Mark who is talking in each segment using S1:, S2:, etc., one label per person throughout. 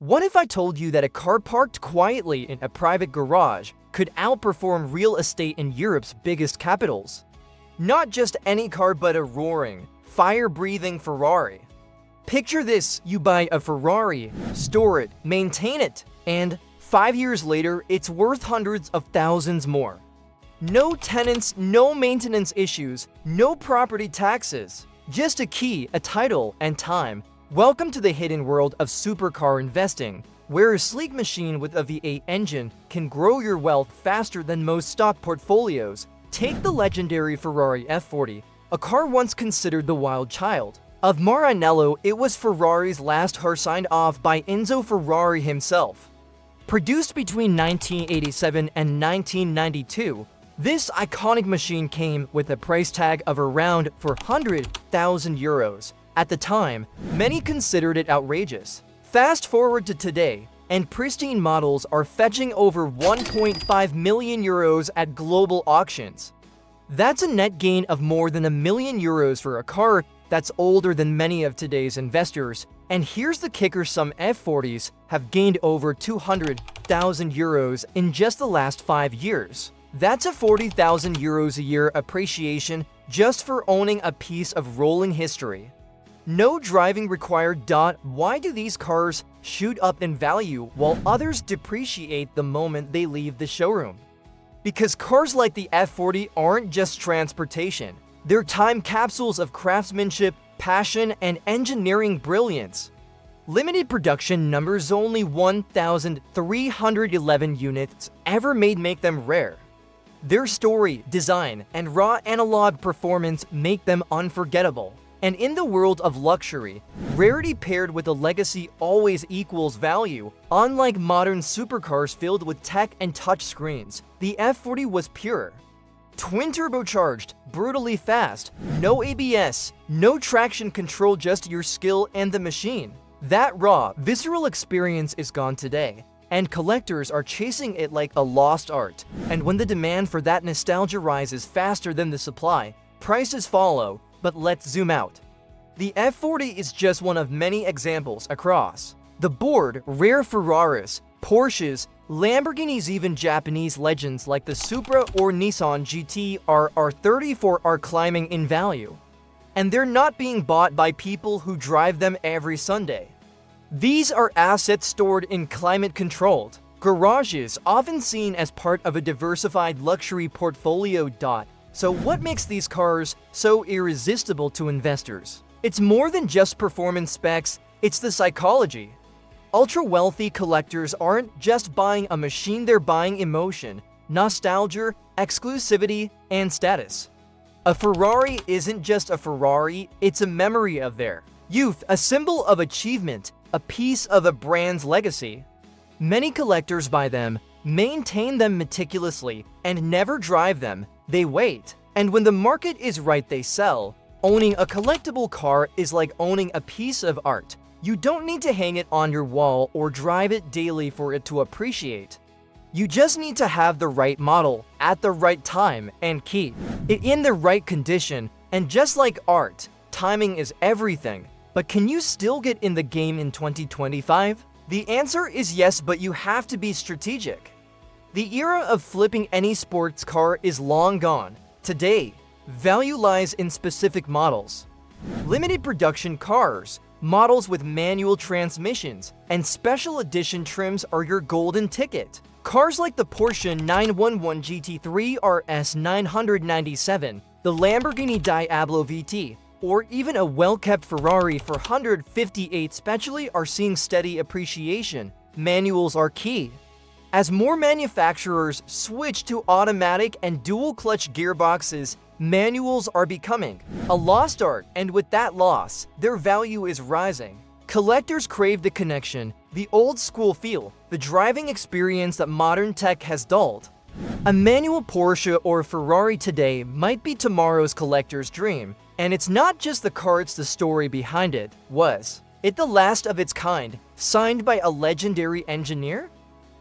S1: What if I told you that a car parked quietly in a private garage could outperform real estate in Europe's biggest capitals? Not just any car, but a roaring, fire-breathing Ferrari. Picture this: you buy a Ferrari, store it, maintain it, and 5 years later, it's worth hundreds of thousands more. No tenants, no maintenance issues, no property taxes. Just a key, a title, and time. Welcome to the hidden world of supercar investing, where a sleek machine with a V8 engine can grow your wealth faster than most stock portfolios. Take the legendary Ferrari F40, a car once considered the wild child of Maranello. It was Ferrari's last car signed off by Enzo Ferrari himself. Produced between 1987 and 1992, this iconic machine came with a price tag of around 400,000 euros. At the time, many considered it outrageous. Fast forward to today, and pristine models are fetching over 1.5 million euros at global auctions. That's a net gain of more than €1 million for a car that's older than many of today's investors. And here's the kicker: some F40s have gained over 200,000 euros in just the last 5 years. That's a 40,000 euros a year appreciation just for owning a piece of rolling history. No driving required. Why do these cars shoot up in value while others depreciate the moment they leave the showroom? Because cars like the F40 aren't just transportation. They're time capsules of craftsmanship, passion, and engineering brilliance. Limited production numbers, only 1,311 units ever made, make them rare. Their story, design, and raw analog performance make them unforgettable. And in the world of luxury, rarity paired with a legacy always equals value. Unlike modern supercars filled with tech and touchscreens, the F40 was pure. Twin turbocharged, brutally fast, no ABS, no traction control, just your skill and the machine. That raw, visceral experience is gone today, and collectors are chasing it like a lost art. And when the demand for that nostalgia rises faster than the supply, prices follow. But let's zoom out. The F40 is just one of many examples across the board. Rare Ferraris, Porsches, Lamborghinis, even Japanese legends like the Supra or Nissan GT R34 are climbing in value. And they're not being bought by people who drive them every Sunday. These are assets stored in climate-controlled garages, often seen as part of a diversified luxury portfolio. So what makes these cars so irresistible to investors? It's more than just performance specs, it's the psychology. Ultra-wealthy collectors aren't just buying a machine, they're buying emotion, nostalgia, exclusivity, and status. A Ferrari isn't just a Ferrari, it's a memory of their youth, a symbol of achievement, a piece of a brand's legacy. Many collectors buy them, maintain them meticulously, and never drive them. They wait, and when the market is right, they sell. Owning a collectible car is like owning a piece of art. You don't need to hang it on your wall or drive it daily for it to appreciate. You just need to have the right model at the right time and keep it in the right condition. And just like art, timing is everything. But can you still get in the game in 2025? The answer is yes, but you have to be strategic. The era of flipping any sports car is long gone. Today, value lies in specific models. Limited production cars, models with manual transmissions, and special edition trims are your golden ticket. Cars like the Porsche 911 GT3 RS 997, the Lamborghini Diablo VT, or even a well-kept Ferrari 458 especially are seeing steady appreciation. Manuals are key. As more manufacturers switch to automatic and dual-clutch gearboxes, manuals are becoming a lost art, and with that loss, their value is rising. Collectors crave the connection, the old-school feel, the driving experience that modern tech has dulled. A manual Porsche or Ferrari today might be tomorrow's collector's dream, and it's not just the car, it's the story behind it. Was it the last of its kind, signed by a legendary engineer?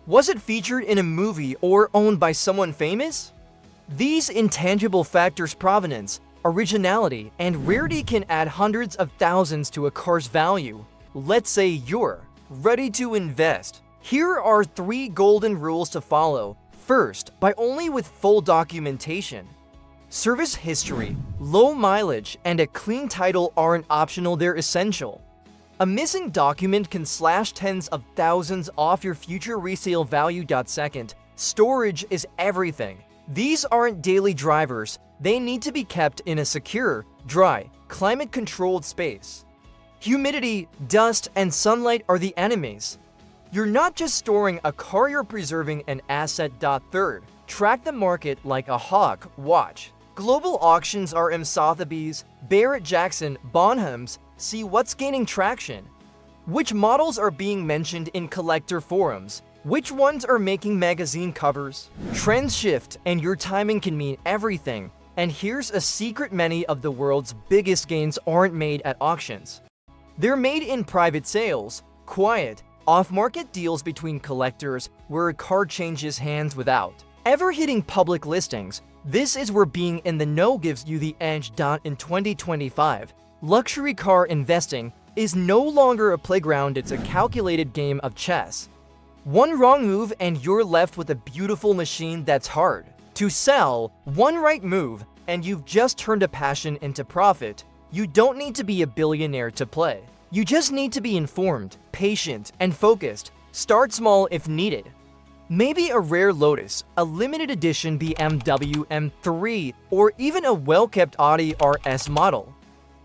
S1: Was it featured in a movie or owned by someone famous? These intangible factors, provenance, originality, and rarity, can add hundreds of thousands to a car's value. Let's say you're ready to invest. Here are 3 golden rules to follow. First, buy only with full documentation. Service history, low mileage, and a clean title aren't optional, they're essential. A missing document can slash tens of thousands off your future resale value. Second, storage is everything. These aren't daily drivers, they need to be kept in a secure, dry, climate-controlled space. Humidity, dust, and sunlight are the enemies. You're not just storing a car, you're preserving an asset. Third, track the market like a hawk. Watch global auctions, RM Sotheby's, Barrett-Jackson, Bonham's. See what's gaining traction. Which models are being mentioned in collector forums? Which ones are making magazine covers? Trends shift, and your timing can mean everything. And here's a secret: many of the world's biggest gains aren't made at auctions. They're made in private sales, quiet, off-market deals between collectors where a car changes hands without ever hitting public listings. This is where being in the know gives you the edge. In 2025, luxury car investing is no longer a playground, it's a calculated game of chess. One wrong move and you're left with a beautiful machine that's hard to sell. One right move and you've just turned a passion into profit. You don't need to be a billionaire to play. You just need to be informed, patient, and focused. Start small if needed. Maybe a rare Lotus, a limited edition BMW M3, or even a well-kept Audi RS model.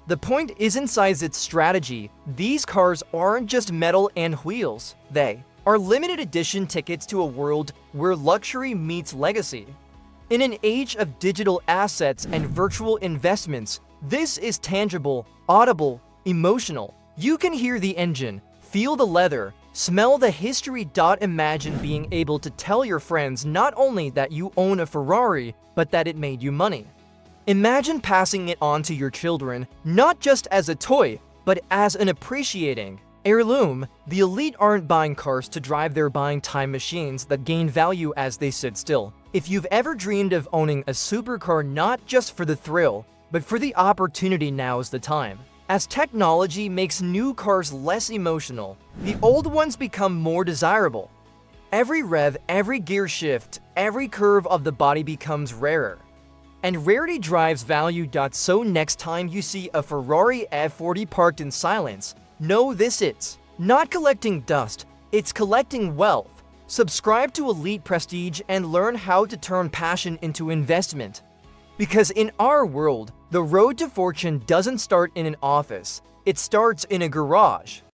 S1: The point isn't size, it's strategy. These cars aren't just metal and wheels. They are limited edition tickets to a world where luxury meets legacy. In an age of digital assets and virtual investments, this is tangible, audible, emotional. You can hear the engine, feel the leather, smell the history. Imagine being able to tell your friends not only that you own a Ferrari, but that it made you money. Imagine passing it on to your children, not just as a toy, but as an appreciating heirloom. The elite aren't buying cars to drive, they're buying time machines that gain value as they sit still. If you've ever dreamed of owning a supercar, not just for the thrill, but for the opportunity, now's the time. As technology makes new cars less emotional, the old ones become more desirable. Every rev, every gear shift, every curve of the body becomes rarer. And rarity drives value. So next time you see a Ferrari F40 parked in silence, know this: it's not collecting dust, it's collecting wealth. Subscribe to Elite Prestige and learn how to turn passion into investment. Because in our world, the road to fortune doesn't start in an office, it starts in a garage.